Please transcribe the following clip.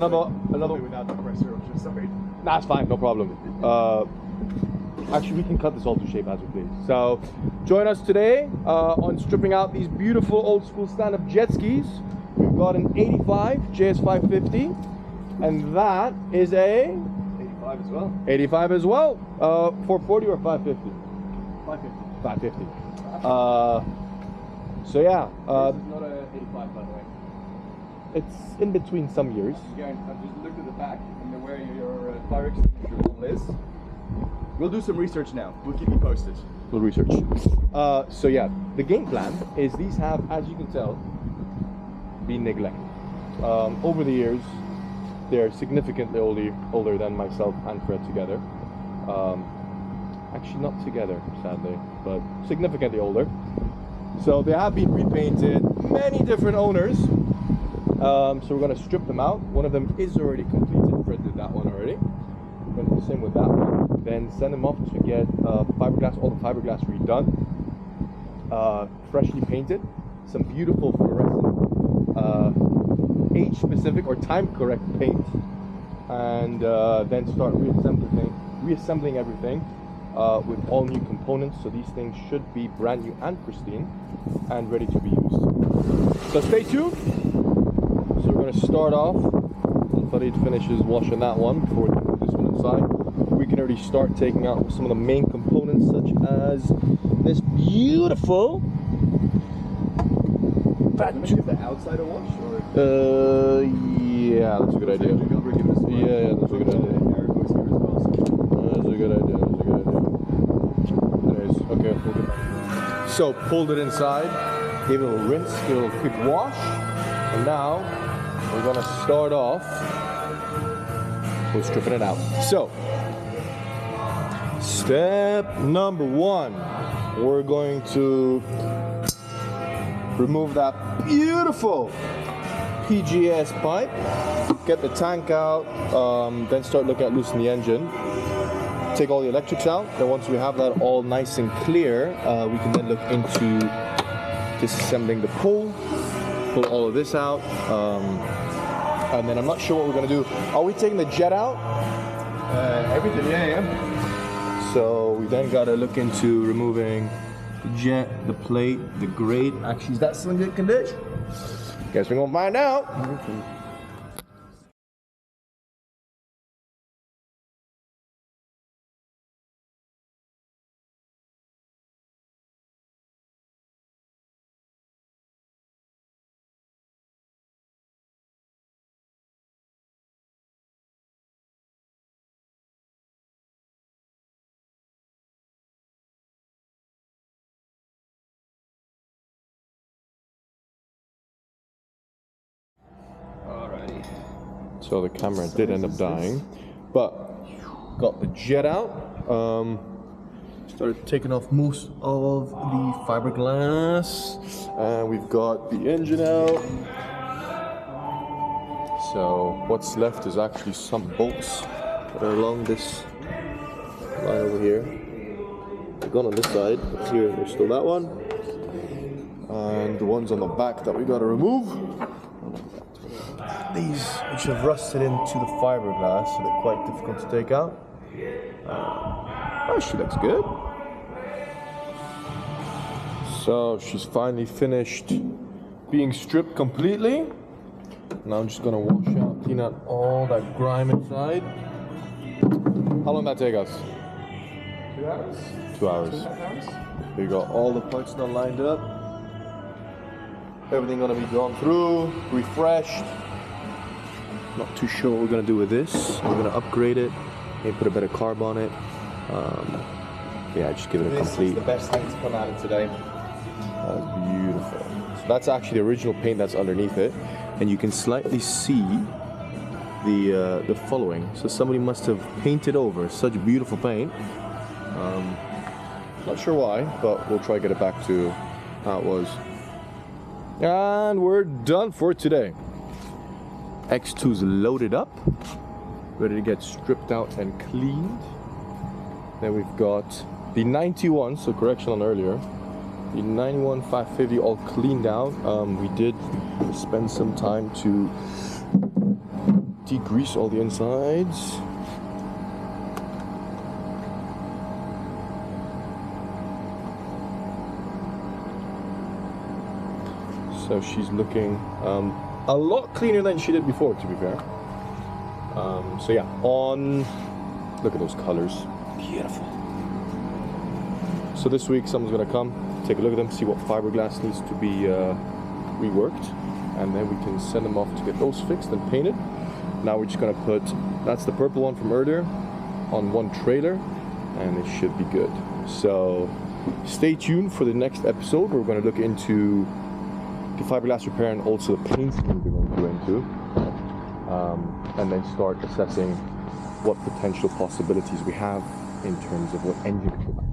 Another without the pressure. I'm just sorry. Nah, it's fine, no problem. Actually, we can cut this all to shape as we please. So, join us today on stripping out these beautiful old school stand-up jet skis. We've got an 85 JS550, and that is a 85 as well. 85 as well. 440 or 550? 550. 550. So yeah. This is not a 85, by the way. It's in between some years. Again, I've just looked at the back and where your fire extinguisher hole is. We'll do some research now. We'll keep you posted. We'll research. So yeah, the game plan is these have, as you can tell, been neglected. Over the years, they're significantly older than myself and Fred together. Actually not together, sadly, but significantly older. So they have been repainted, many different owners. So we're going to strip them out. One of them is already completed. Fred did that one already. We're going to do the same with that one. Then send them off to get fiberglass, all the fiberglass redone, freshly painted, some beautiful fluorescent age-specific or time-correct paint, and then start reassembling everything with all new components. So these things should be brand new and pristine and ready to be used. So stay tuned. So we're going to start off. Farid finishes washing that one before we put this one inside. We can already start taking out some of the main components, such as this beautiful. Let me give the outside a wash, or? Yeah, that's a good idea. Yeah, that's a good idea. That's a good idea. Anyways, okay, we'll get back. So pulled it inside, gave it a little rinse, gave it a quick wash, and now we're gonna start off with stripping it out. So, step number one, we're going to remove that beautiful PGS pipe, get the tank out, then start looking at loosening the engine, take all the electrics out. Then once we have that all nice and clear, we can then look into disassembling the pull all of this out, and then I'm not sure what we're going to do. Are we taking the jet out? Everything, yeah. So we then got to look into removing the jet, the plate, the grate. Actually, is that still in good condition? Guess we're gonna find out. Alrighty. So the camera did end up dying, but got the jet out. Started taking off most of the fiberglass, and we've got the engine out. So what's left is actually some bolts that are along this line over here. They're gone on this side, but here there's still that one, and the ones on the back that we got to remove. These which have rusted into the fiberglass, so they're quite difficult to take out. Oh, she looks good. So she's finally finished being stripped completely. Now I'm just gonna wash out, clean out all that grime inside. How long did that take us? 2 hours? 2 hours. 2.5 hours? We got all the parts now lined up. Everything gonna be gone through, refreshed. Not too sure what we're gonna do with this. We're gonna upgrade it, maybe put a better carb on it. Yeah, just give it a complete. This is the best thing to come out of today. That's beautiful. So that's actually the original paint that's underneath it, and you can slightly see the following. So somebody must have painted over such beautiful paint. Not sure why, but we'll try to get it back to how it was. And we're done for today. X2's loaded up, ready to get stripped out and cleaned. Then we've got the 91, so correction on earlier, the 91 550 all cleaned out. We did spend some time to degrease all the insides. So she's looking a lot cleaner than she did before, to be fair. So yeah, look at those colors, beautiful. So this week someone's gonna come, take a look at them, see what fiberglass needs to be reworked, and then we can send them off to get those fixed and painted. Now we're just gonna put, that's the purple one from earlier, on one trailer, and it should be good. So stay tuned for the next episode. We're gonna look into the fiberglass repair and also the paint scheme we're going to go into, and then start assessing what potential possibilities we have in terms of what engine could go back.